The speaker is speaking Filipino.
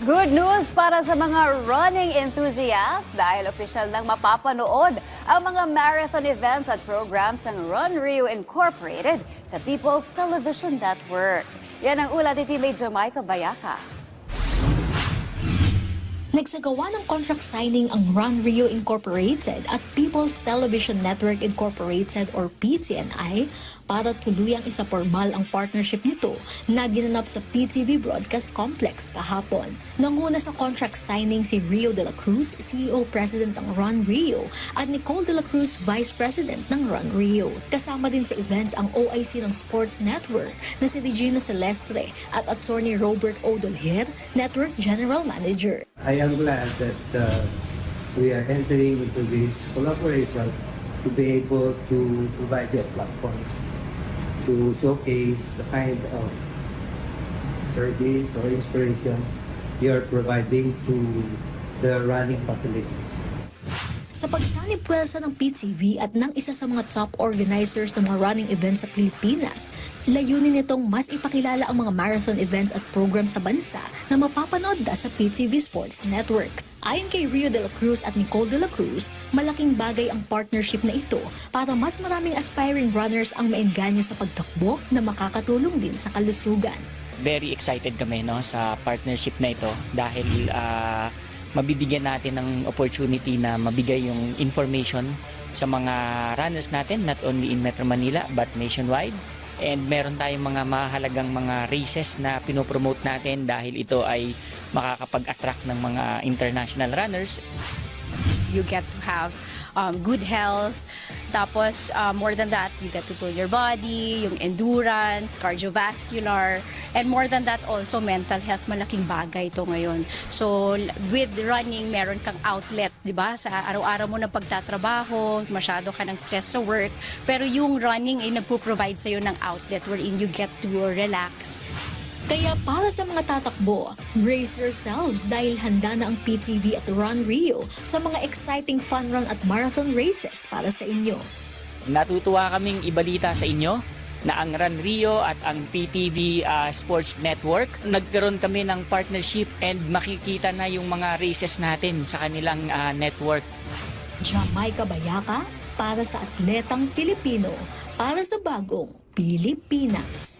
Good news para sa mga running enthusiasts dahil opisyal nang mapapanood ang mga marathon events at programs ng Run Rio Incorporated sa People's Television Network. Yan ang ulat ni Teammate Jamaica Bayaka. Nagsagawa ng contract signing ang Run Rio Incorporated at People's Television Network Incorporated or PTNI para tuluyang isapormal ang partnership nito na ginanap sa PTV Broadcast Complex kahapon. Nanguna sa contract signing si Rio de la Cruz, CEO President ng Run Rio, at Nicole de la Cruz, Vice President ng Run Rio. Kasama din sa events ang OIC ng Sports Network na si Regina Celestre at Attorney Robert O. Dolher, Network General Manager. I am glad that we are entering into this collaboration to be able to provide their platforms to showcase the kind of service or inspiration you are providing to the running populations. Sa pagsanib pwersa ng PTV at ng isa sa mga top organizers ng mga running events sa Pilipinas, layunin nitong mas ipakilala ang mga marathon events at programs sa bansa na mapapanood na sa PTV Sports Network. Ayon kay Rio de la Cruz at Nicole de la Cruz, malaking bagay ang partnership na ito para mas maraming aspiring runners ang maengganyo sa pagtakbo na makakatulong din sa kalusugan. Very excited kami sa partnership na ito dahil mabibigyan natin ng opportunity na mabigay yung information sa mga runners natin, not only in Metro Manila but nationwide. And meron tayong mga mahalagang mga races na pinopromote natin dahil ito ay makakapag-attract ng mga international runners. You get to have good health. Tapos, more than that, you get to tool your body, yung endurance, cardiovascular, and more than that also mental health. Malaking bagay ito ngayon. So, with running, meron kang outlet, di ba? Sa araw-araw mo na pagtatrabaho, masyado ka ng stress sa work. Pero yung running ay nagpo-provide sa'yo ng outlet wherein you get to relax. Kaya para sa mga tatakbo, brace yourselves dahil handa na ang PTV at Run Rio sa mga exciting fun run at marathon races para sa inyo. Natutuwa kaming ibalita sa inyo na ang Run Rio at ang PTV Sports Network, nagkaroon kami ng partnership and makikita na yung mga races natin sa kanilang network. Jamaica Bayaka para sa atletang Pilipino, para sa bagong Pilipinas.